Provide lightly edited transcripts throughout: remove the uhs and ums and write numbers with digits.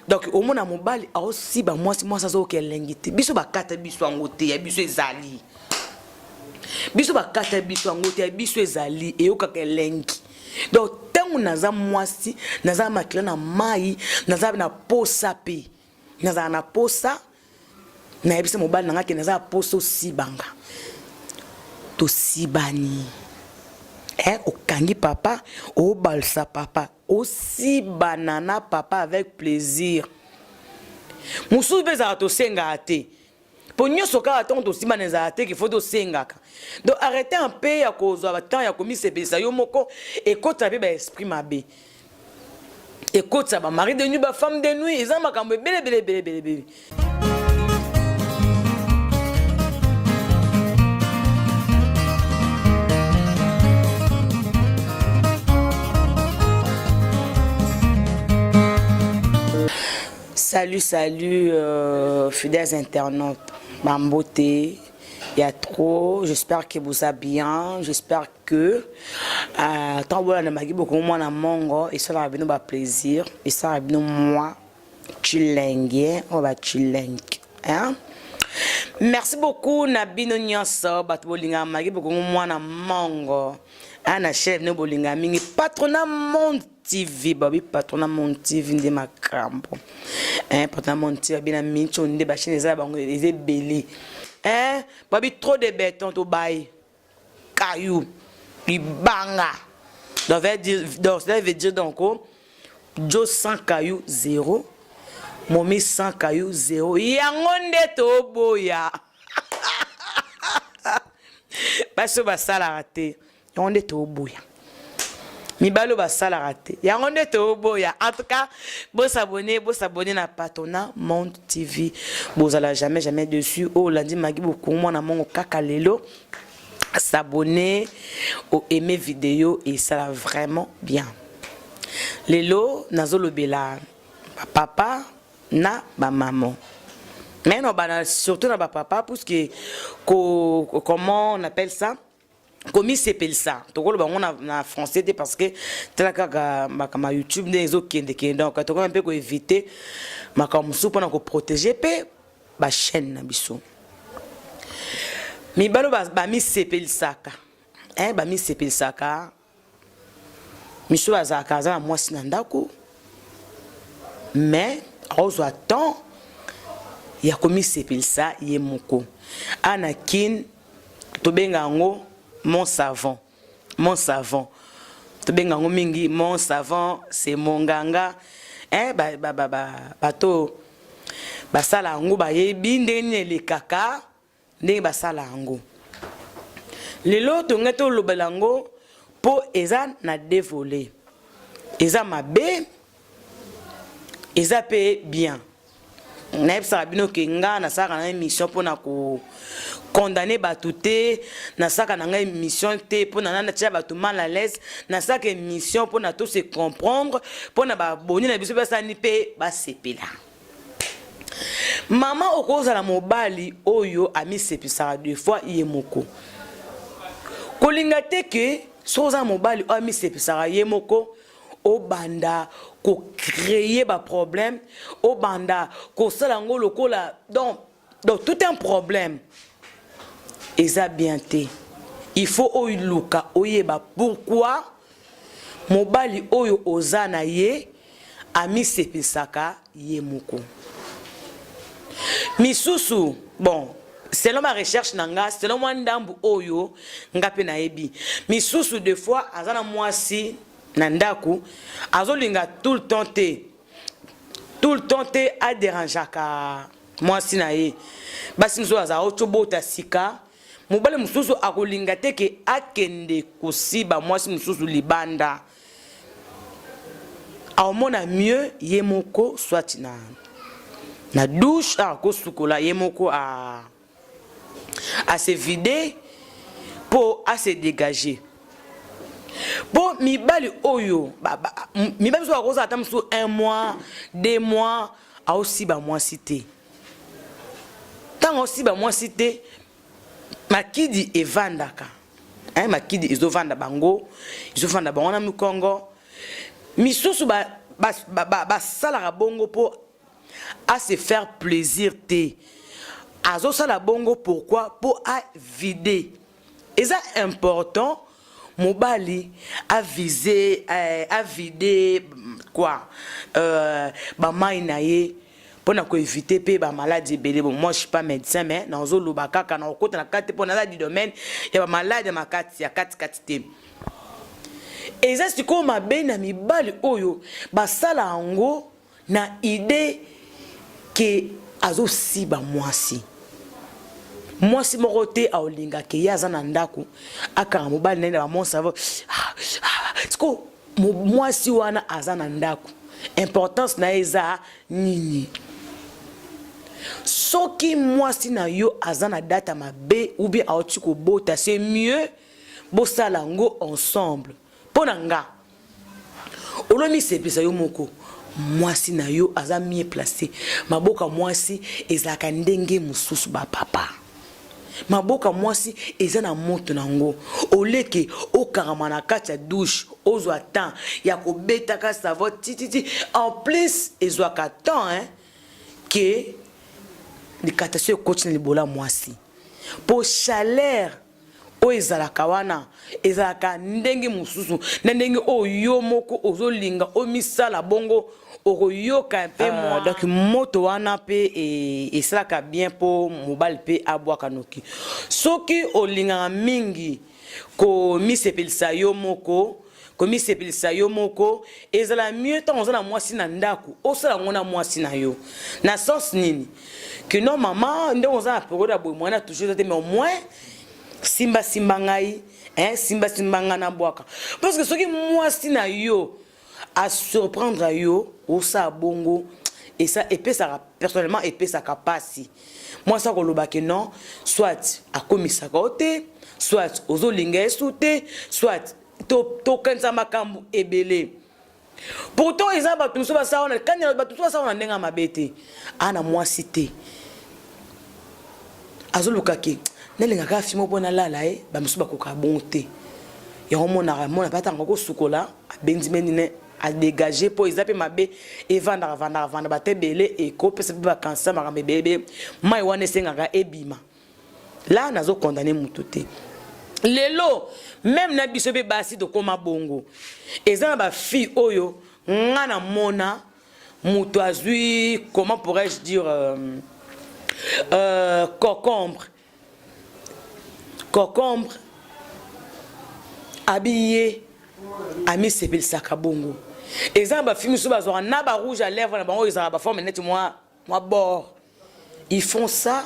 Donc au moins mobile aussi ba moi ça zo kelengite biso ba kata biso ngote ya biso ezali biso ba kata biso ngote ya biso ezali e yoka kelengi. Donc tangu naza mwasi naza makila na mai naza na posa pe naza na posa na yebisa mobile nanga ke naza poso sibanga to sibani okangi papa o balsa papa aussi banana papa avec plaisir musu beza to senga ate pour nyoso ka atonto sibaneza ate qu'il faut to senga. Donc arrêtez un peu ya kozwa ba temps ya komi sebesa yo moko et kota be ba esprit mabe et kota ba mari de nuit ba femme de nuit ils ont makambo bele. Salut, fidèles internautes. Ma beauté, il y a trop. J'espère que vous allez bien. J'espère que tant que vous avez beaucoup moins de mongo, et ça va venir un plaisir. Et ça va venir moi, chillengue, on va chillengue. Merci beaucoup, Nabino Nyanso, Batbolinga, Magi, beaucoup moins de mongo. Ana chef ne bolinga mingi patronat Mon TV babi patronat Mon TV de makambo patronat Mon TV bina mincho nde ba chaîne za bango les belé babi trop de béton to bail caillou ibanga ça veut dire donc jo 100 caillou 0 momi 100 caillou 0 yangonde to boya baso basala raté on est au boya. Mibalo ba sala raté. Ya on est au boya. En tout cas, vous s'abonner na patronat Mon TV. Vous allez jamais dessus. Oh lundi magi beaucoup moi na mon kaka lelo. S'abonner au aimer vidéo et ça va vraiment bien. Lelo nazolo bela papa na ba maman. Mais non surtout na ba papa parce que comment on appelle ça? Comme s'appelle ça to ko ba ngona na français parce que telaka ma YouTube des okende donc to ko un peu ko éviter makamusu pour na ko protéger pe ba chaîne na biso mi balo ba mi s'appelle saka ba mi s'appelle saka mi so azaka za moi sinandako mais ozo attend ya komi s'appelle ça yemoko anakin to benga ngo mon savon. Tu benga mingi mon savon c'est mon ganga bato basala ngo ba yebi ndenge le kaka ndenge basala ngo lelo to ngato lobelango po eza na dévolé eza mabe eza pe bien na bino ke nga na saka na émission pour na ko condamner batouté na saka na nga émission té pour na na tia batou mal à l'aise na saka émission pour na tous se comprendre pour na ba boni na biso ba sani pe ba sepela maman okoza la mobali oyo ami sepisa deux fois yemoko kolinga te ke soza mobali ami sepisa yemoko au banda ko créer ba problème au banda ko salango lokola donc tout un problème eza bien té il faut oiluka oyeba pourquoi mobali oyo ozana ye ami sepisaka ye moko misusu bon selon ma recherche nanga selon moi ndambu oyo ngape na yebi misusu des fois azana mwasi nandaku azolinga tout le temps te a dérangeaka mwasi na ye basi nzo aza otobota sika mobale mususu akolinga te ke akende kosiba mwasi mususu libanda aomona mieux ye moko soit na douche ko sukola ye moko à se vider pour à se dégager. Bon, mi bali oyo, mi bali so akoza atamsu 1 mois, 2 mois, a aussi ba mois cité. Tant aussi ba mois cité, makidi evandaka. Makidi izo vanda bango, izo vanda bango na Mukongo. Mi susu ba sala bongo pour à se faire plaisir te. Azo sala bongo pourquoi? Pour à vider. Et ça important. Mobali a visé, a vidé quoi? Maïnaye pour éviter pe maladie belé. Bon, moi je suis pas médecin mais dans zo lobaka kana okota na kate pour na du domaine il y a maladie ma kati ya kati. Et ça c'est comme ma bena mi bali oyo ba sala ango na idée que azo si ba mwasi. Moi si mon côté a olinga ke yaza na ndako aka mobali nenda ba mon savo sko moi si wana azana ndako importance na eza nini soki moi si na yo azana data mabe ou bien aoti ko bota c'est mieux bo salango ensemble ponanga olomi sepisa yo moko moi si na yo aza mieux placé maboka moi si ezaka ndenge mususu ba papa maboka mwasi eza na moto nango oleke okarama na kati ya douche ozwa temps ya kobeta ka savo tititi en plus ezwa ka temps hein que likatation continue libola mwasi pour chaleur o ezalaka wana ezalaka ndenge mususu na ndenge oyo moko ozolinga omisala bongo oyoka pe moi donc moto wana pe et ça ka bien pour mobile pe abwaka noki soki olinga mingi ko misepelisa yo moko ezala mieux tant ozala mwasi na ndaku osala ngona mwasi na yo na sens nini que non maman nde ozala période boy mwana toujours mais au moins simba ngai hein simba ngana bwaka parce que soki mwasi na yo à surprendre à yo ou ça bongo et ça épée ça personnellement épée ça capacité moi ça koloba que non soit à komisa côté soit ozo linga souté soit to kanza makambu ebele pourtant ils ont battu ça ça on a quand battu ça on a ndenga mabete ana moi cité azoluka ke nelinga ka fimo pona lala ba musuba ko ka bonté ya mona pata ngoko sukola benzimeni ne à dégager pour ils appellent ma bé et vendre baté belé et copé c'est pas cancer ma bébé mai wane senga ebima là nazo condamner mututé lelo même na biso be basi de koma bongo ezana ba fille oyo ngana mona muto azui comment pourrais-je dire concombre habillé ami sepel sakabongo ezana ba fille muso bazora na ba rouge à lèvres na bango ezana ba forme net moi bord ils font ça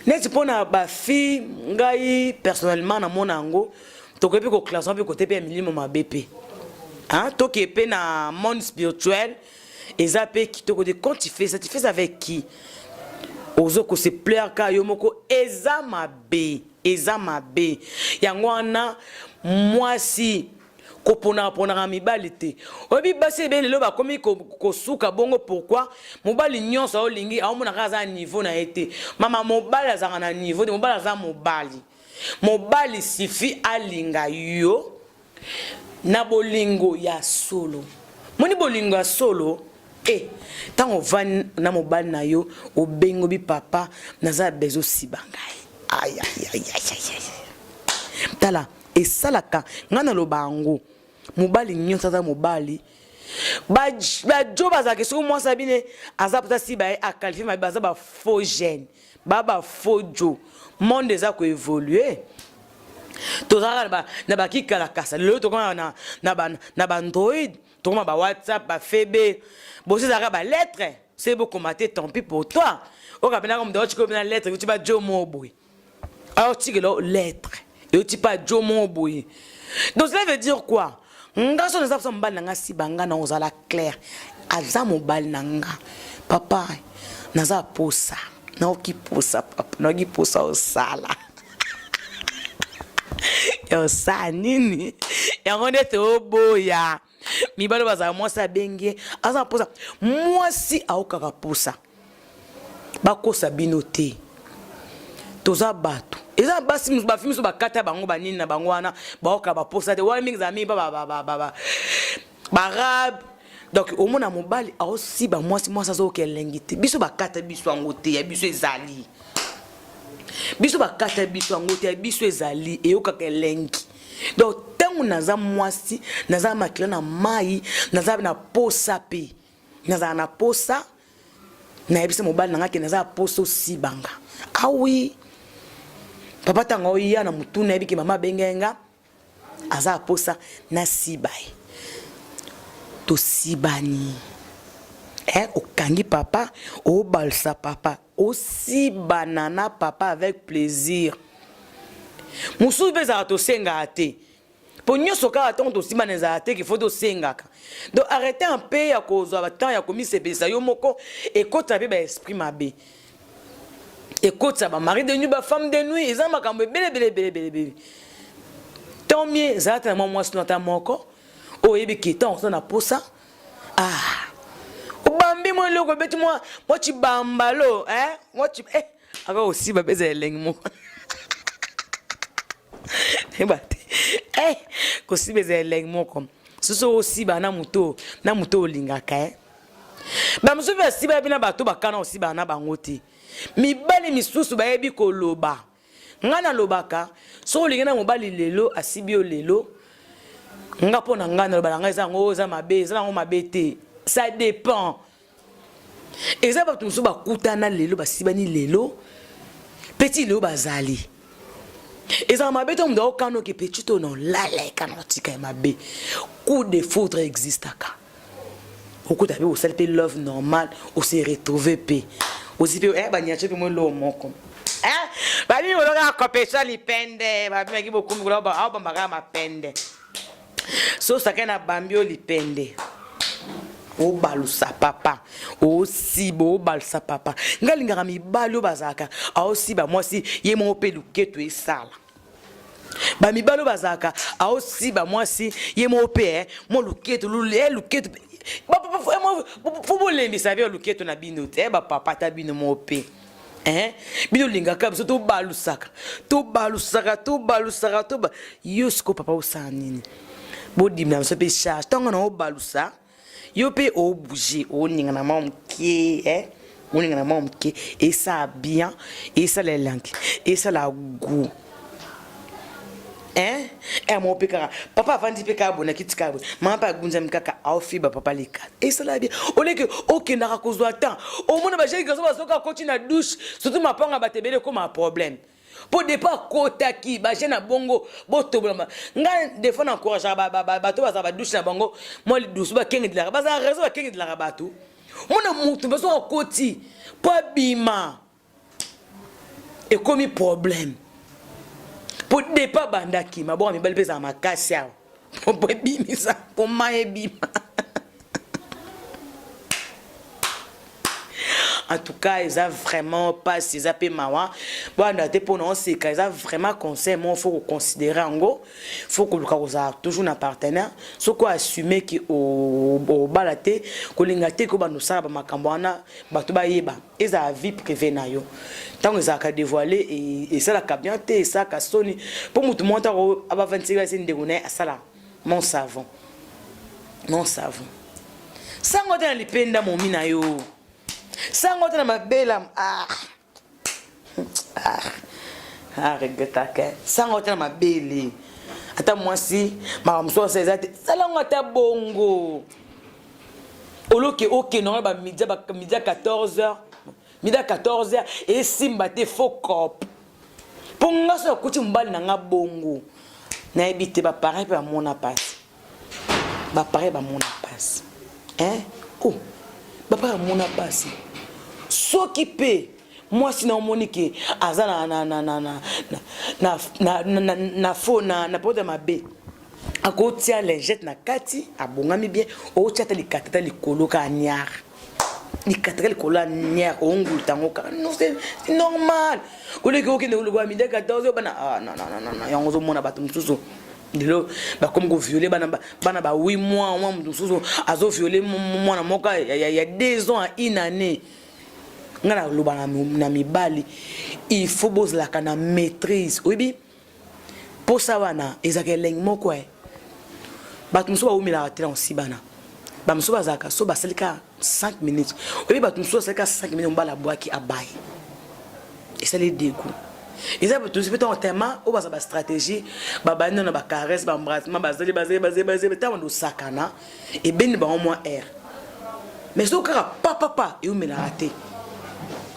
net pour na ba fille ngai personnellement na monango to ko pe ko classement pe côté pe milimo ma BP hein to qui pe na monde spirituel ezape qui to ko de quand tu fais ça avec qui ozo ko se plaire ka yo moko ezama be yango wana moi si ko pona mibali te obi basi be lelo ba komi ko suka bongo pourquoi mobali nyonso olingi aomona kaza niveau na été mama mobali azanga na niveau de mobali aza mobali sifi alinga yo na bolingo ya solo moni bolingo ya solo tango van na mobali na yo obengo bi papa naza bezo sibangai aïe tala et salaka ngana lo bango mobali nyonso za mobali ba jo bazake so mo sabine azapta si ba a qualifier ma baza ba faux gène ba faux jo monde za ko évoluer to za na ba kikala kasa le to na ba android to ba whatsapp ba fb bo c'est ça ba lettre c'est beaucoup maté tant pis pour toi o ka bena comme de tu comme lettre tu ba jo mo boy alors tu que lettre et tu pas jo mo boy donc cela veut dire quoi ngaso na sapsa mbali nanga sibanga na ozala clair aza mobali nanga papa naza posa na okiposa papa na okiposa osala yo sa nini yango ndete oboya mibalo baza mwasa benge aza posa mwasi aokaka posa bakosa binote toza bato eza basi ba fimi so bakata bango banini na bango wana baoka ba posa de wala mingi za mi ba rab donc au mona mobali aussi ba mwasi mwasi zo kelengi te biso bakata biso angote ya biso ezali biso bakata biso angote ya biso ezali eyoka kelengi donc tangu naza mwasi naza makila na mai naza na posa pe naza na posa na yebisa mobali nanga ke naza posa aussi banga ah oui papa tanga oya na mutuna ebiki mama bengenga aza posa na sibai to sibani okangi papa o balsa papa aussi banana papa avec plaisir musu beza to senga ate po nyoso ka to simana za ate ki faut senga ka donc arrêtez un peu ya kozwa ba temps ya komise besa yo moko et kota be ba esprit mabe et kota ba mari de nuit ba femme de nuit ils ont makambo bele tant mieux za ta moi sur ta moko o yebi ki tant on a posa ah bambi mo loko beti mo ci bambalo mo ci aga aussi ba beza eleng mo ebate ko si beza eleng mo kom so aussi ba na muto lingaka ba muso ba si ba bina bato bakana aussi ba na bangote mibali misusu ba yebi ko loba ngana lobaka so lingena mobali lelo asibio lelo nga pona ngana loba nga za ngo za mabe za ngo mabete ça dépend. Et ça va tout ça ba kutana lelo ba sibani lelo petit lelo bazali. Et ça m'a béton ndo kano ke petit to non la kana tika mabe. Coup de foudre existe aka. Au coup d'avoir au selpe love normal, au se retrouver pe. Aussi pe ba nyache pe mo lo moko. Ba mi mo ga kopesa li pende, ba mi ki boku mi ba ba maga ma pende. So sakena bambio li pende. O balusa papa aussi bo balsa papa ngalinga mi balo bazaka aussi ba mwasi ye mo pe luketo esala ba mi balo bazaka aussi ba mwasi ye mo pe mo luketo luketo ba fo bo lembi savio luketo na bino te ba papa ta bino mo pe bino linga ka so to balusaka yosko papa osanini bo dimna so pe charge tango na o balusa yo pe o bouger o ninga na mamke o ninga na mamke et ça bien et ça les langues et ça la goût mon peka papa vandi peka bona kitika maman pa gunza mkaka au fiba papa lika et ça la bien o leke OK na rakozwa temps au mona ba jeli gaso ba soka koti na douche surtout ma panga batebele comme un problème pour départ kota ki ba jena bongo boto bolama nga defo na encourage ba to ba douche na bongo moi li douce ba kengi de la ba za raison ba kengi de la bato mona mutu ba so koti pas bima et comme problème pour départ bandaki ma bon mi belle pesa makasi a pour bimi ça pour maye bima. En tout cas, ils ont vraiment pas ces appels mawa. Bon, on a été pour nous, c'est qu'ils ont vraiment conseil. Moi, il faut considérer en gros, il faut que le cas toujours un partenaire. Ce qu'on assumer que au balaté, que l'ingate que nous savons ma cambouana, batuba yeba, ils ont vie privée na yo. Tant qu'ils ont dévoilé et ça la cabiante et ça la soni pour nous montrer à 26 ans c'est une dégoûtée à ça là. Mon savon. Ça on dans les peines dans mon mina yo. Sango tena mabela regretta ke sango tena mabele ata mwasi makamso sezate salango ata bongo oloke OK non ba midi 14h midi 14h et simba te fokop ponga so kuti mbali na nga bongo na ebite ba pareil ba mona passe oh ba pareil mona passe s'occuper moi sinon monique azana na fona na poda mabe akotia lingette na kati abongami bien o tiata likata likoloka nyar likata likoloka nyar ongul tango ka non c'est normal koleki okende kolobwa midi 14 bana non yango zo mona bato mususu dilo ba comme go violer bana ba 8 mois mususu azo violer mwana moka ya 2 ans à 1 année. Ngana loba na mibali il faut bozla kana maîtrise oui pour ça wana ezaka leng moko bat muso ba umila atela onsibana ba mso bazaka so ba selika 5 minutes obi ba tumso selika 5 minutes on ba la boaki abai et ça les dégoût ils avaient tous fait un thème ou ba stratégie ba bande na ba caresse ba embrassement ba zali tant de sakana et ben ba au moins air mais so kaka papa et ou me la raté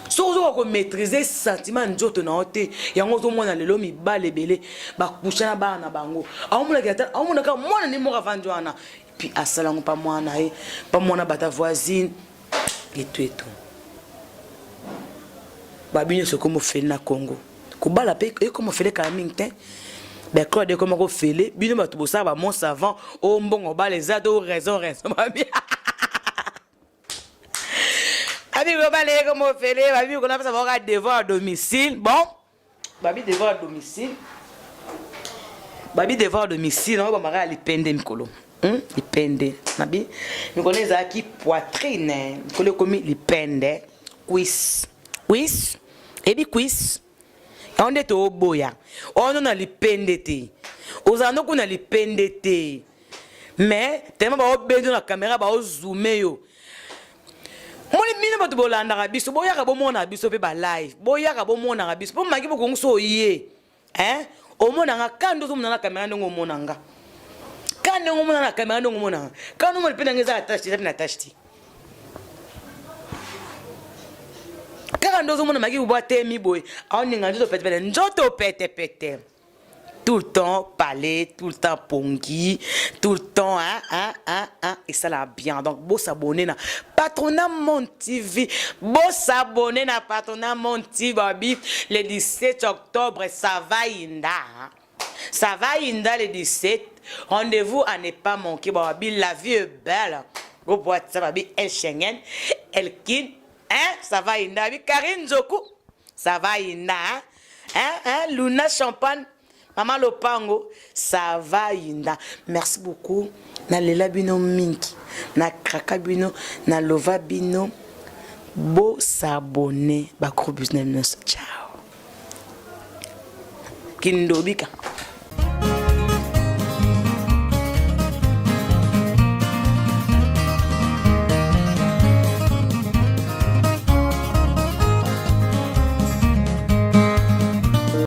so ko maîtriser sentiment njoto na ote yango to mona lelo mi ba lebele ba kushana ba na bango aumuna kata aumuna ka mona ni mo ravandwana puis asalango pas moi na e pas moi na bata voisine et tout babinyo ce comme fait na Congo ko bala pe e comme fait ka mingtin ben Claude comme ko fele bino ba to bosa ba mon savant o mbongo ba les ado raison babi abi ko ba le comme fele babi ko na ça devoir à domicile bon babi devoir à domicile non ba mara li pende mikolo lipende nabi mikolo ezaki poitrine mikolo komi lipende cuisse ebi cuisse onde to boya ono na lipende te ozano kuna lipende te mais tellement ba obedo na caméra ba zoomer yo moni mine ba to bolanda biso boya ka bomona biso pe ba live boya ka bomona biso po maki bo kongso ye omona nga kando zo mona na caméra ndongo mona nga kando ngo mona na caméra ndongo mona kando mo lipenda ngeza attache na attache kaka ndozo mona maki boite mi boy aoninga njoto pete tout le temps parler tout le temps pongi tout le temps et ça là bien donc beau s'abonner na Patronat Monde TV beau s'abonner na Patronat Monde TV babi le 17 octobre ça va inda le 17 rendez-vous à ne pas manquer babi la vie est belle go boîte ça babi El Schengen El Kin ça va inda bi Karine Zoku ça va inda Luna Champagne Maman Lopango ça va inda merci beaucoup na lela bino mingi na kraka bino na lova bino beau s'abonner ba gros business ciao Kindobika